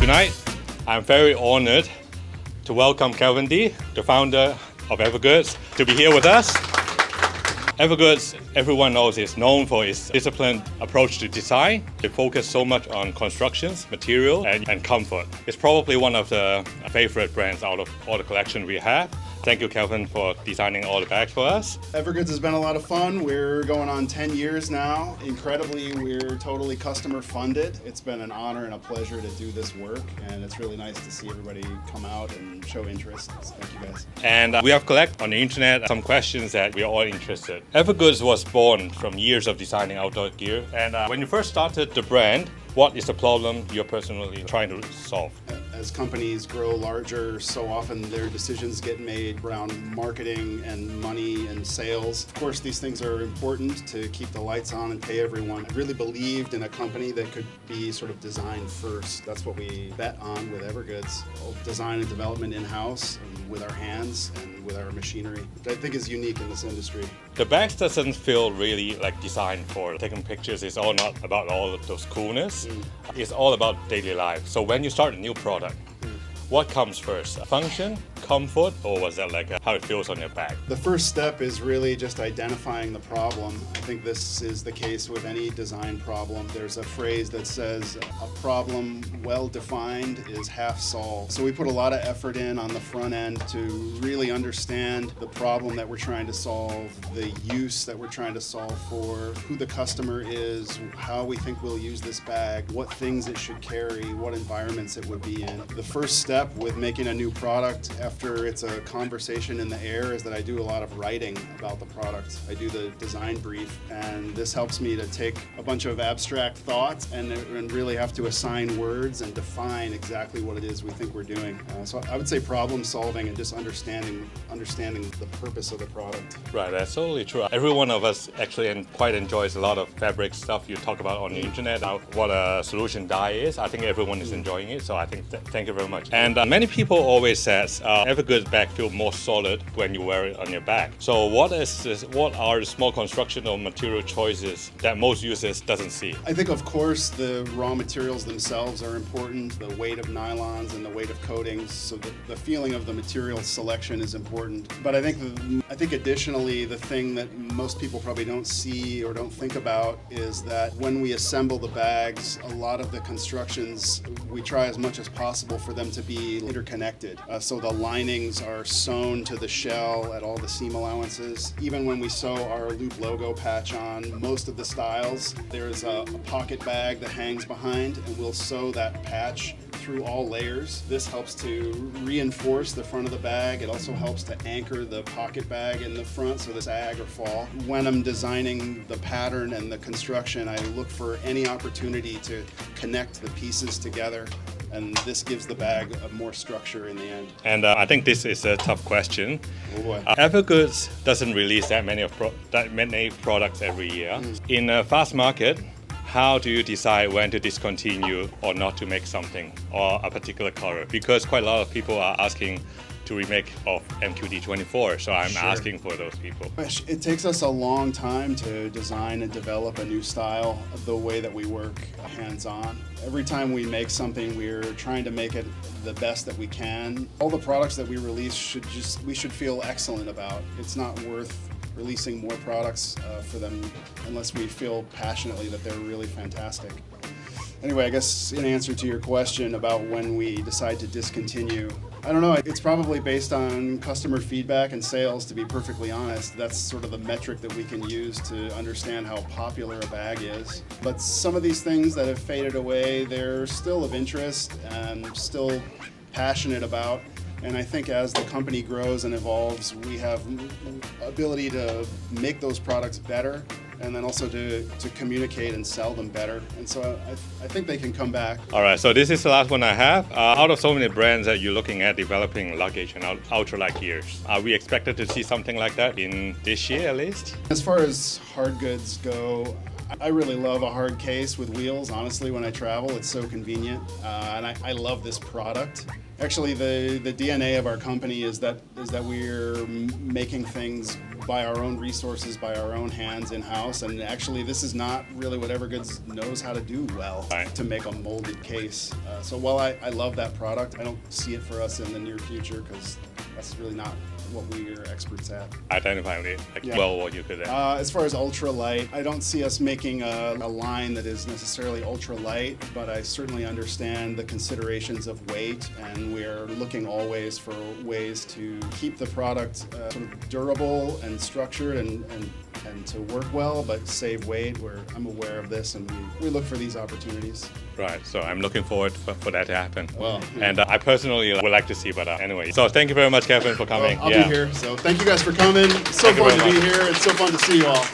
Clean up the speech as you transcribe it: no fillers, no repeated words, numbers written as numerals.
Tonight, I'm very honored to welcome Kevin Dee, the founder of Evergoods, to be here with us. Evergoods, everyone knows, is known for its disciplined approach to design. They focus so much on constructions, material, and comfort. It's probably one of the favorite brands out of all the collection we have. Thank you, Kevin, for designing all the bags for us. Evergoods has been a lot of fun. We're going on 10 years now. Incredibly, we're totally customer funded. It's been an honor and a pleasure to do this work, and it's really nice to see everybody come out and show interest. So thank you guys. And we have collected on the internet some questions that we are all interested. Evergoods was born from years of designing outdoor gear. And when you first started the brand, what is the problem you're personally trying to solve? As companies grow larger, so often their decisions get made around marketing and money and sales. Of course, these things are important to keep the lights on and pay everyone. I really believed in a company that could be sort of design first. That's what we bet on with Evergoods. Design and development in-house and with our hands and with our machinery, which I think is unique in this industry. The bags doesn't feel really like designed for taking pictures. It's all not about all of those coolness. It's all about daily life. So when you start a new product, what comes first? Function, comfort, or was that like how it feels on your bag? The first step is really just identifying the problem. I think this is the case with any design problem. There's a phrase that says a problem well defined is half solved. So we put a lot of effort in on the front end to really understand the problem that we're trying to solve, the use that we're trying to solve for, who the customer is, how we think we'll use this bag, what things it should carry, what environments it would be in. The first step with making a new product after it's a conversation in the air is that I do a lot of writing about the product. I do the design brief, and this helps me to take a bunch of abstract thoughts and really have to assign words and define exactly what it is we think we're doing. So I would say problem solving and just understanding the purpose of the product. Right, that's totally true. Every one of us actually quite enjoys a lot of fabric stuff you talk about on the internet, what a solution dye is. I think everyone is enjoying it, so I think thank you very much. And many people always says Evergoods bag feel more solid when you wear it on your back. So what are the small construction or material choices that most users doesn't see? I think, of course, the raw materials themselves are important, the weight of nylons and the weight of coatings, so the feeling of the material selection is important. But I think additionally, the thing that most people probably don't see or don't think about is that when we assemble the bags, a lot of the constructions, we try as much as possible for them to be interconnected. So the linings are sewn to the shell at all the seam allowances. Even when we sew our Loop logo patch on most of the styles, there's a pocket bag that hangs behind, and we'll sew that patch through all layers. This helps to reinforce the front of the bag. It also helps to anchor the pocket bag in the front so this sag or fall. When I'm designing the pattern and the construction, I look for any opportunity to connect the pieces together, and this gives the bag more structure in the end. And I think this is a tough question. Oh boy. Evergoods doesn't release that many products every year. In a fast market, how do you decide when to discontinue or not to make something or a particular color? Because quite a lot of people are asking to remake of MQD24, so I'm asking for those people. It takes us a long time to design and develop a new style the way that we work hands-on. Every time we make something, we're trying to make it the best that we can. All the products that we release we should feel excellent about. It's not worth releasing more products for them unless we feel passionately that they're really fantastic. Anyway, I guess in answer to your question about when we decide to discontinue, I don't know, it's probably based on customer feedback and sales, to be perfectly honest. That's sort of the metric that we can use to understand how popular a bag is. But some of these things that have faded away, they're still of interest and still passionate about. And I think as the company grows and evolves, we have ability to make those products better and then also to communicate and sell them better. And so I think they can come back. All right, so this is the last one I have. Out of so many brands that you're looking at developing luggage and ultralight gears, are we expected to see something like that in this year at least? As far as hard goods go, I really love a hard case with wheels. Honestly, when I travel, it's so convenient, and I love this product. Actually, the DNA of our company is that we're making things by our own resources, by our own hands in-house. And actually, this is not really what Evergoods knows how to do well, to make a molded case. So while I love that product, I don't see it for us in the near future because that's really not what we are experts at. Identify well what you could do. As far as ultralight, I don't see us making a line that is necessarily ultralight, but I certainly understand the considerations of weight, and we're looking always for ways to keep the product sort of durable and structured and to work well, but save weight. I'm aware of this, and we look for these opportunities. Right, so I'm looking forward for that to happen. Well, yeah. And I personally would like to see, but anyway. So thank you very much, Kevin, for coming. Well, I'll be here. So thank you guys for coming. It's so fun to be here. It's so fun to see you all.